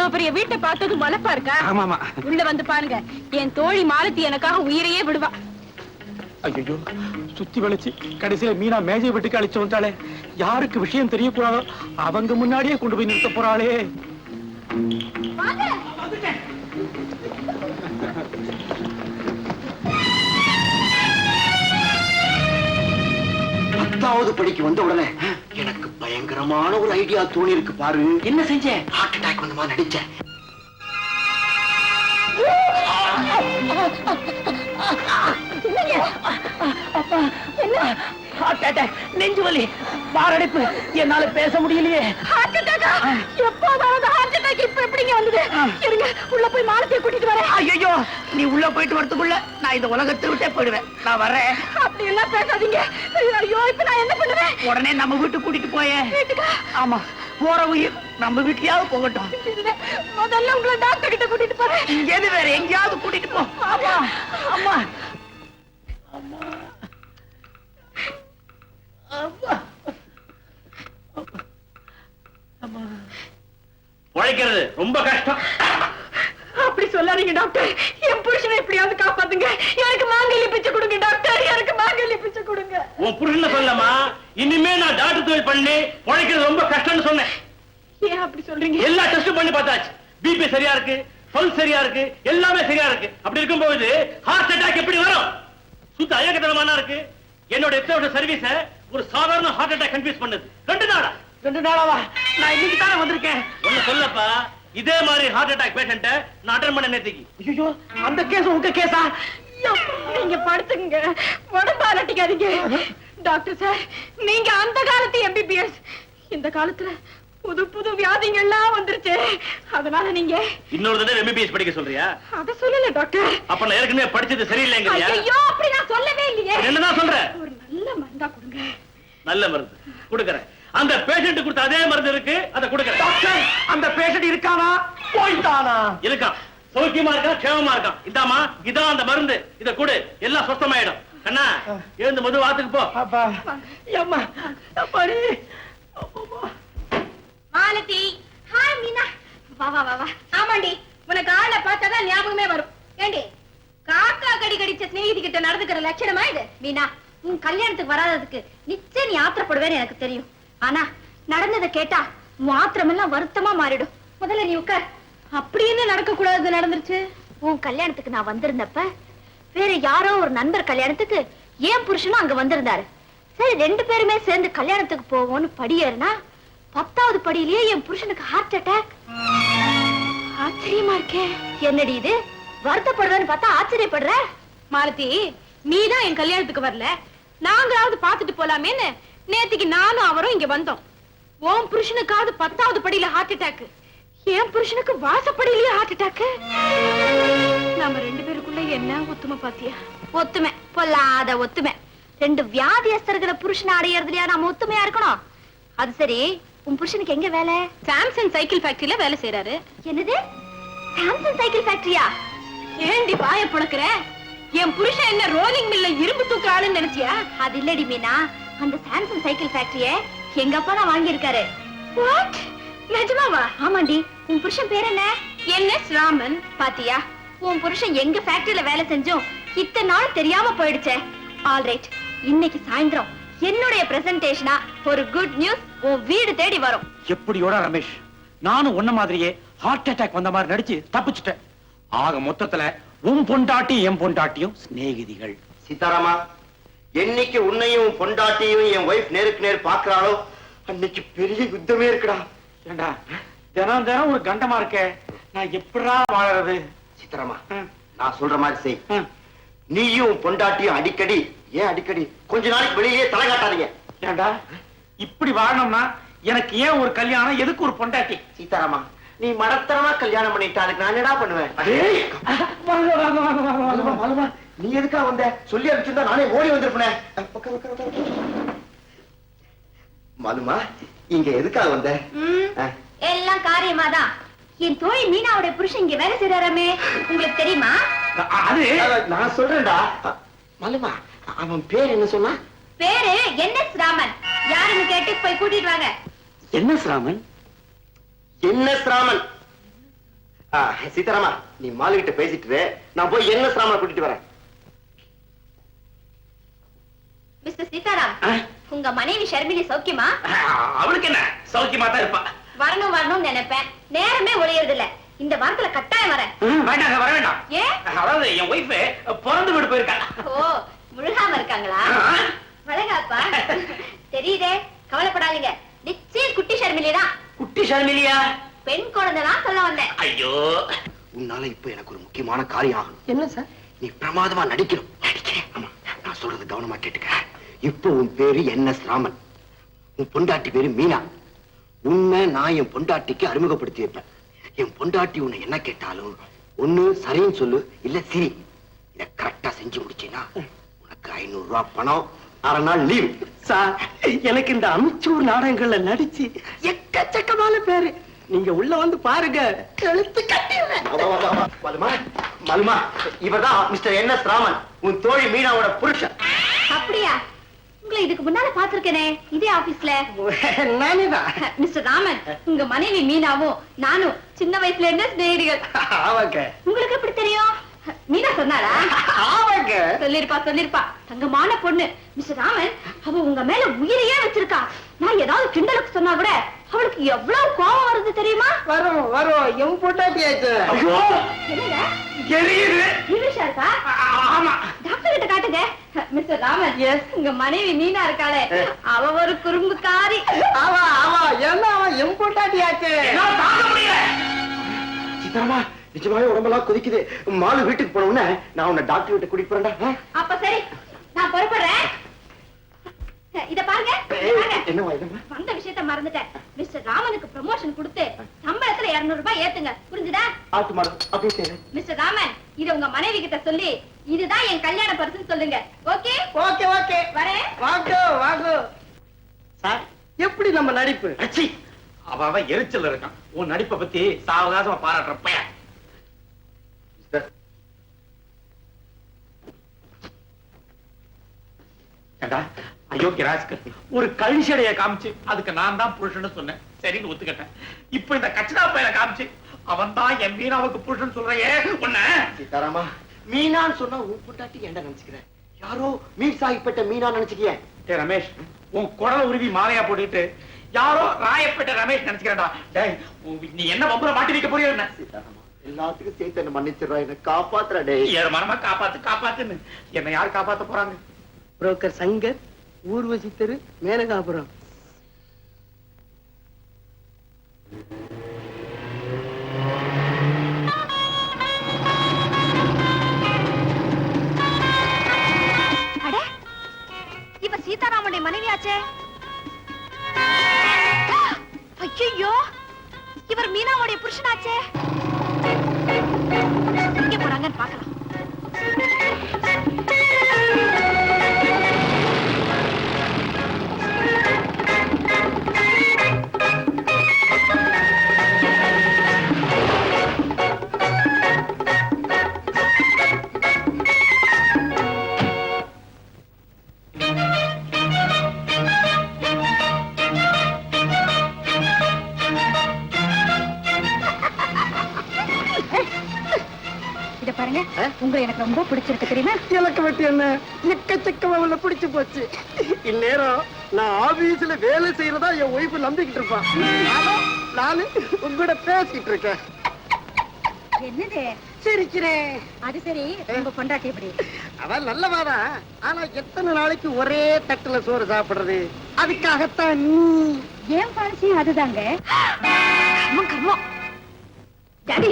இவ்வளவு பெரிய வீட்டை பார்த்தது மலப்பா இருக்கா? ஆமாமா. உள்ள வந்து பாருங்க, என் தோழி மாலத்தி எனக்காக உயிரையே விடுவா. ஐயோ, சுத்தி வளைச்சு கடைசியில மீனா மேஜை வீட்டுக்கு அழிச்சு வந்தாலே. யாருக்கு விஷயம் தெரியக்கூடாதோ அவங்க முன்னாடியே கொண்டு போய் நிறுத்த போறாளே. பத்தாவது படிக்கு வந்த உடனே எனக்கு பயங்கரமான ஒரு ஐடியா தோணி இருக்கு பாரு. என்ன செஞ்சேன்? ஹார்ட் அட்டாக் வந்த மாதிரி நடிச்சேன். நெஞ்சு வலி, மாரடைப்பு, என்னால பேச முடியலையே. உள்ள போய் மாலத்தியை கூட்டிட்டு வரேன். ஐயோ, நீ உள்ள போயிட்டு வரதுக்குள்ள நான் இந்த உலகத்தை விட்டே போயிடுவேன். நான் வரேன். அப்படி எல்லாம் பேசாதீங்க. ஐயோ, இப்ப நான் என்ன பண்ணுவேன்? உடனே நம்ம வீட்டுக்கு கூட்டிட்டு போயேன். ஆமா, போற உயிர் நம்ம வீட்லயாவது போகட்டும். முதல்ல உங்களை டாக்டர் கிட்ட கூட்டிட்டு போறேன். எது வேற எங்கேயாவது கூட்டிட்டு போ. ஆமா ஆமா ஆமா ஆமா. உழைக்கிறது ரொம்ப கஷ்டம். அப்படி சொல்லாதீங்க டாக்டர். என் புருஷனை எப்படியாவது காப்பாத்துங்க. எனக்கு மாங்கல்ய பிச்சை கொடுங்க டாக்டர். எனக்கு மாங்கல்ய பிச்சை கொடுங்க. உன் புருஷனை சொல்லமா, இனிமே நான் டாக்டர் தொழில் பண்ணி உழைக்கிறது ரொம்ப கஷ்டம்னு சொன்னேன். ஏன் அப்படி சொல்றீங்க? எல்லா டெஸ்டும் பண்ணி பார்த்தாச்சு. பிபி சரியா இருக்கு, பல்ஸ் சரியா இருக்கு, எல்லாமே சரியா இருக்கு. அப்படி இருக்கும்போது ஹார்ட் அட்டாக் எப்படி வரும்? சுத்த அயக்கத்தனமான இருக்கு. என்னோட எத்தனை சர்வீஸ ஒரு சாதாரண ஹார்ட் அட்டாக் கன்ஃபியூஸ் பண்ணுது. 2 நாளாவா? நான் இன்னைக்கு தானே வந்திருக்கேன். ஒண்ணு சொல்லப்பா, இதே மாதிரி ஹார்ட் அட்டாக் பேஷண்ட நான் அட்டெண்ட் பண்ண நேத்திக்கு. ஐயோ, அந்த கேஸ் உங்க கேஸா? நீங்க படுத்துங்க, உடம்பு அலட்டிக்காதீங்க. டாக்டர் சார், நீங்க அந்த காலத்து எம்பிபிஎஸ். இந்த காலத்துல புது புது வியாதிகள் எல்லாம் வந்துருச்சு. அதனால நீங்க இன்னொரு தடவை எம்பிபிஎஸ் படிக்க சொல்றியா? அத சொல்லல டாக்டர். அப்ப நான் ஏற்கனவே படிச்சது சரியில்லைங்கறியா? ஐயோ, அப்படி நான் சொல்லவே இல்லையே. என்னதான் சொல்ற? ஒரு நல்ல மருந்தா கொடுங்க. நல்ல மருந்து கொடுக்கறேன். அந்த பேஷண்ட் கொடுத்த அதே மருந்து இருக்கு, அத கொடுக்கறேன். டாக்டர், அந்த பேஷண்ட் இருக்கானா? போய்ட்டானா? இருக்கான். சௌக்கியமா இருக்கான், க்ஷேமமா இருக்கான். இதாமா, இதான் அந்த மருந்து. இத கொடு, எல்லாம் சுத்தமாயிடும். கண்ணா, எழுந்து மது வாத்துக்கு போ. அப்பா, அம்மா, அப்பாடி. மாலதி, ஹாய் மீனா. வா வா வா வா. ஆமாண்டி, உனக்கு ஆளை பார்த்தாதான் ஞாபகமே வரும். ஏண்டி, காக்கா கடி கடிச்ச ஸ்நேகிதி கிட்ட நடந்துக்கிற லட்சணமா இது? மீனா, உன் கல்யாணத்துக்கு வராததுக்கு நிச்சயம் நீ ஆத்திரப்படுவேன்னு எனக்கு தெரியும். ஆனா நடந்ததை கேட்டா உன் ஆத்திரம் எல்லாம் வருத்தமா மாறிடும். முதல்ல நீ உட்கார். அப்படி என்ன நடக்க கூடாது நடந்துருச்சு? உன் கல்யாணத்துக்கு நான் வந்திருந்தப்ப வேற யாரோ ஒரு நண்பர் கல்யாணத்துக்கு ஏன் புருஷனும் அங்க வந்திருந்தாரு. சரி, 2 பேருமே சேர்ந்து கல்யாணத்துக்கு போவோம்னு படியேறினா 10வது படியிலேயே என் புருஷனுக்கு ஹார்ட் அட்டாக். ஆச்சரியமா இருக்கே. என்னடி இது, வருத்தப்படுவேன்னு பார்த்தா ஆச்சரியப்படுற? மாலதி, நீதான் என் கல்யாணத்துக்கு வரல, நாங்களாவது பாத்துட்டு போலாமேன்னு நேத்திக்கு நானும் அவரும் இங்க வந்தோம். உன் புருஷனுக்காவது 10வது படியில ஹார்ட் அட்டாக், என் புருஷனுக்கு வாசப்படியிலேயே ஹார்ட் அட்டாக். நம்ம 2 பேருக்குள்ள என்ன ஒத்துமை பாத்தியா? ஒத்துமை, பொல்லாத ஒத்துமை. 2 வியாதியஸ்தர்களை புருஷனை அடையறதுலயா நாம ஒத்துமையா இருக்கணும்? அது சரி, உன் புருஷனுக்கு எங்க வேலை? சாம்சங் சைக்கிள் ஃபேக்டரியில வேலை செய்யறாரு. என்னது, சாம்சங் சைக்கிள் ஃபேக்டரியா? ஏண்டி வாய புழக்கிற? என் புருஷன் என்ன ரோலிங் மில்ல இரும்பு தூக்குற ஆளுன்னு நினைச்சியா? அது இல்லடி மீனா, அந்த சாம்சங் சைக்கிள் ஃபேக்டரிய எங்க அப்பா தான் வாங்கி இருக்காரு. வாட், நிஜமாவா? ஆமாண்டி. உன் புருஷன் பேர் என்ன? என்எஸ் ராமன். பாத்தியா, உன் புருஷன் எங்க ஃபேக்டரியில வேலை செஞ்சோம் இத்தனை நாள் தெரியாம போயிடுச்சே. ஆல்ரைட், இன்னைக்கு சாயந்தரம் என்னுடைய பிரசன்டேஷனா ஒரு குட் நியூஸ் உன் வீடு தேடி வரும். எப்படியோட ரமேஷ், நானும் உன்ன மாதிரியே ஹார்ட் அட்டாக் வந்த மாதிரி நடிச்சு தப்பிச்சுட்டேன். ஆக மொத்தத்துல உன் பொண்டாட்டி என் பொண்டாட்டியும் சிநேகிதிகள். சீதாராமா, என்னைக்கு உன்னையும் பொண்டாட்டியும் என் வைஃப் நேருக்கு நேர் பாக்குறாளோ அன்னைக்கு பெரிய யுத்தமே இருக்குடா. ஏண்டா, தினம் தினம் ஒரு கண்டமா இருக்க, நான் எப்படா வாழறது? சீதாராமா, நான் சொல்ற மாதிரி செய். நீயும் பொண்டாட்டியும் அடிக்கடி, ஏன் அடிக்கடி, கொஞ்ச நாளைக்கு வெளியிலேயே தலை காட்டாதீங்க. ஏண்டா, இப்படி வாழணும்னா எனக்கு ஏன் ஒரு கல்யாணம், எதுக்கு ஒரு பொண்டாட்டி? சீதாராமா, நீ மடத்தரமா கல்யாணம் பண்ணிட்டா அதுக்கு நான் என்னடா பண்ணுவேன்? நீ எதுக்கா வந்த? சொல்லி அனுப்பிச்சிருந்தா நானே ஓடி வந்திருப்பேன். மலுமா, இங்க எதுக்கா வந்த? எல்லாம் காரியமாதான். என் தோழி மீனாவுடைய புருஷன் இங்க வேலை செய்யறாமே, உங்களுக்கு தெரியுமா? அது நான் சொல்றேன்டா. மலுமா, அவன் பேர் என்ன சொன்னா? பேரு என்எஸ் ராமன். யாருன்னு கேட்டு போய் கூட்டிட்டு வாங்க. என்எஸ் ராமன்? என்எஸ் ராமன் சீதாராமா, நீ மாலுகிட்ட பேசிட்டு நான் போய் என்ன ராமனை கூட்டிட்டு வரேன். மிஸ்டர் சீதாராம், உங்க மனைவி ஷர்மிலி சௌக்கியமா? அவளுக்கு என்ன, சௌக்கியமா தான் இருப்பா. வரணும் வரணும்னு நினைப்பேன், நேரமே ஒழியறது இல்ல. இந்த வாரத்துல கட்டாயம் வரேன். வேண்டாங்க, வர வேண்டாம். ஏன்? அதாவது என் ஒய்ஃப் பிறந்து வீடு போயிருக்காங்க. ஓ, முழுகாம இருக்காங்களா? வளகாப்பா தெரியுதே, கவலைப்படாதீங்க. நிச்சயம் குட்டி ஷர்மிலி தான். குட்டி ஷர்மிலியா? பெண் குழந்தை தான் சொல்ல வந்தேன். ஐயோ, உன்னால இப்ப எனக்கு ஒரு முக்கியமான காரியம் ஆகணும். என்ன சார்? நீ பிரமாதமா நடிக்கணும். ஆமா, நான் சொல்றது கவனமா கேட்டுக்க. இப்போ உன் பேரு NS ராமன், உன் பொண்டாட்டி பேரு மீனா. உன்னை நான் என் பொண்டாட்டிக்கு அறிமுகப்படுத்தி வைப்பேன். என் பொண்டாட்டி உன்னை என்ன கேட்டாலும் ஒண்ணு சரின்னு சொல்லு, இல்ல சிரி. இத கரெக்டா செஞ்சு முடிச்சீங்கன்னா உனக்கு 500 ரூபாய் பணம், 6 நாள் லீவ். சார், எனக்கு இந்த அமிச்சூர் நாடகங்கள்ல நடிச்சு எக்கச்சக்கமான பேரு. நீங்க உள்ள வந்து பாருங்க, எழுத்து கட்டிடுறேன். மலுமா, மலுமா, இவர்தான் மிஸ்டர் NS ராமன், உன் தோழி மீனாவோட புருஷன். அப்படியா? உங்களை இதுக்கு முன்னால பாத்திருக்கேனே, இதே ஆபீஸ்ல. நானேதான். மிஸ்டர் ராமன், உங்க மனைவி மீனாவும் நானும் சின்ன வயசுல இருந்த சிநேகிதிகள். ஆவாங்க. உங்களுக்கு எப்படி தெரியும்? மீனா சொன்னாரா? ஆவாங்க. சொல்லிருப்பா. தங்கமான பொண்ணு. மிஸ்டர் ராமன், அவ உங்க மேல உயிரையே வச்சிருக்கா. நான் ஏதாவது கிண்டலுக்கு சொன்னா கூட அவளுக்கு எவ்வளவு கோபம் வருது தெரியுமா? வரும் என் பொண்டாட்டியாச்சு. என்னங்க எரியுது. நிமிஷா இருக்கா? ஆமா. டாக்டர் கிட்ட காட்டுங்க. மிஸ்டர் ராமன், உங்க மனைவி மீனா இருக்காளே, அவ ஒரு குறும்புக்காரி. ஆவா ஏன்னா அவன் என் பொண்டாட்டியாச்சு. என்னால தாங்க முடியல. சீதாராமா, நிஜமாவே உடம்பெல்லாம் கொதிக்குது. மாலு வீட்டுக்கு போன உடனே நான் உன்னை டாக்டர் கிட்ட கூட்டிட்டு போறேன்டா. அப்ப சரி, நான் புறப்படுறேன். இத பாருங்க. என்னவா இதம்மா? வந்த விஷயத்த மறந்துட்டேன். மிஸ்டர் ராமனுக்கு ப்ரமோஷன் கொடுத்து சம்பளத்துல 200 ரூபாய் ஏத்துங்க, புரிஞ்சுதா? ஆட்டு மாடு அப்படியே சரி. மிஸ்டர் ராமன், இத உங்க மனைவி கிட்ட சொல்லி இதுதான் என் கல்யாண பரிசுன்னு சொல்லுங்க. ஓகே? ஓகே வரேன். வாங்க. சார், எப்படி நம்ம நடிப்பு? அச்சி, அவ எரிச்சல் இருக்கான். உன் நடிப்பை பத்தி சாவகாசமா பாராட்டுறப்ப. அயோக்கிய ராஸ்கல், ஒரு கழிச்சடைய காமிச்சு அதுக்கு நான் தான் புருஷன்னு சொன்னேன், சரின்னு ஒத்துக்கிட்டேன். இப்ப இந்த கச்சடா பையனை காமிச்சு அவன் தான் என் மீனாவுக்கு புருஷன் சொல்றையே உன்ன. சீதாராமா, மீனான்னு சொன்னா உன் பொண்டாட்டி என்ன நினைச்சுக்கிறேன்? யாரோ மீர் சாகிப்பட்ட மீனா நினைச்சுக்கிய? ஏ ரமேஷ், உன் குடலை உருவி மாலையா போட்டுட்டு யாரோ ராயப்பட்ட ரமேஷ் நினைச்சுக்கிறா. நீ என்ன வம்புல மாட்டி வைக்க போறியோ என்ன? சீதாராமா, எல்லாத்துக்கும் சேர்த்து என்ன மன்னிச்சிடுறா, என்ன காப்பாத்துறா. டே ஏற மனமா காப்பாத்துன்னு என்ன யார் காப்பாத்த போறாங்க? புரோக்கர் சங்கர், ஊர்வசி தெரு, மேனகாபுரம். அட, இவ சீதாராமனுடைய மனைவியாச்சே. ஐயோ, இவர் மீனாவுடைய புருஷனாச்சே. எங்க போறாங்கன்னு பார்க்கலாம். பாருங்க, உங்களை எனக்கு ரொம்ப பிடிச்சிருக்கு தெரியுமா? எனக்கு மட்டும் என்ன, எக்கச்சக்கமா உள்ள பிடிச்சு போச்சு. இந்நேரம் நான் ஆபீஸ்ல வேலை செய்யறதா என் ஒய்ஃப் நம்பிக்கிட்டு இருப்பான். நானு உங்களோட பேசிட்டு இருக்கேன். என்னது சிரிக்கிறேன்? அது சரி, உங்க பொண்டாட்டி எப்படி? அவன் நல்லவாதான், ஆனா எத்தனை நாளைக்கு ஒரே தட்டுல சோறு சாப்பிடுறது? அதுக்காகத்தான் நீ. ஏன் பாலிசி அதுதாங்க. கர்மம். டாடி,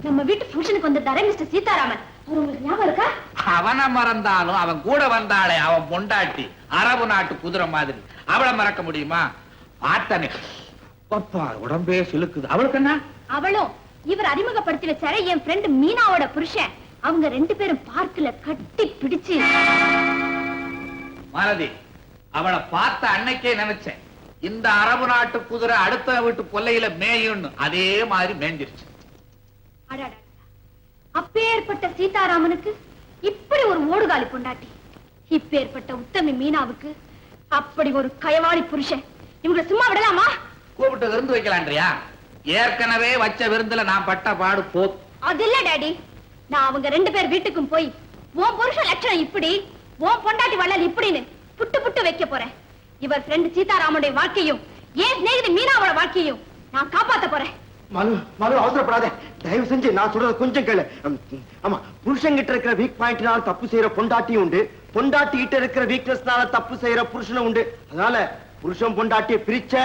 நம்ம வீட்டு ஃபங்க்ஷனுக்கு வந்திருந்தாரே மிஸ்டர் சீதாராமன், அவர் உங்களுக்கு ஞாபகம் இருக்கா? அவனை மறந்தாலும் அவன் கூட வந்தாளே அவன் பொண்டாட்டி, அரபு நாட்டு குதிரை மாதிரி, அவளை மறக்க முடியுமா? பார்த்தனே பப்பா, உடம்பே சிலுக்குது. அவளுக்கு என்ன? அவளும் இவர் அறிமுகப்படுத்தி வச்சாரே என் ஃப்ரெண்ட் மீனாவோட புருஷன், அவங்க 2 பேரும் பார்க்ல கட்டி பிடிச்சு. மாலதி, அவளை பார்த்த அன்னைக்கே நினைச்சேன், இந்த அரபு நாட்டு குதிரை அடுத்த வீட்டு கொல்லையில மேயுன்னு. அதே மாதிரி மேஞ்சிருச்சு. அப்பேற்பட்ட சீதாராமனுக்கு இப்படி ஒரு ஓடுகாலி பொண்டாட்டி, இப்பேற்பட்ட உத்தமி மீனாவுக்கு அப்படி ஒரு கயவாளி புருஷன். இவங்களை சும்மா விடலாமா? கூப்பிட்டு விருந்து வைக்கலான்றியா? ஏற்கனவே வச்ச விருந்துல நான் பட்ட பாடு போதும். அது இல்ல டாடி, நான் அவங்க 2 பேர் வீட்டுக்கும் போய் உன் புருஷன் லட்சணம் இப்படி, உன் பொண்டாட்டி வள்ளல் இப்படின்னு புட்டு புட்டு வைக்க போறேன். இவர் ஃப்ரெண்ட் சீதாராமனுடைய வாழ்க்கையும் ஏன் சிநேகிதி மீனாவோட வாழ்க்கையும் நான் காப்பாத்த போறேன். மனு மனு அவசரப்படாத, தயவு செஞ்சு நான் சொல்றது கொஞ்சம் கேளு. ஆமா, புருஷன் கிட்ட இருக்கிற வீக் பாயிண்ட்னால தப்பு செய்யற பொண்டாட்டியும் உண்டு, பொண்டாட்டி கிட்ட இருக்கிற வீக்னஸ்னால தப்பு செய்யற புருஷனும் உண்டு. அதனால புருஷன் பொண்டாட்டியை பிரிச்ச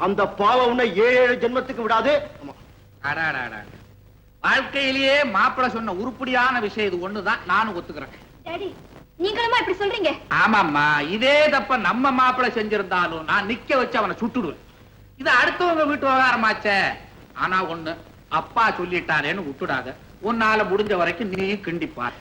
அந்த பாவம் உன்னை 7 ஜென்மத்துக்கு விடாது. ஆமா, அடாடாடா. வாழ்க்கையிலேயே மாப்பிள்ளை சொன்ன உருப்படியான விஷயம் இது ஒண்ணுதான், நானும் ஒத்துக்கிறேன். டாடி, நீங்களுமா இப்படி சொல்றீங்க? ஆமாம்மா, இதே தப்ப நம்ம மாப்பிள்ளை செஞ்சிருந்தாலும் நான் நிக்க வச்சு அவனை சுட்டுடுவேன். இது அடுத்தவங்க வீட்டு விவகாரமாச்சே. ஆனா ஒண்ணு, அப்பா சொல்லிட்டாரேன்னு விட்டுடாத. உன்னால முடிஞ்ச வரைக்கும் நீ கிண்டிப்பார்.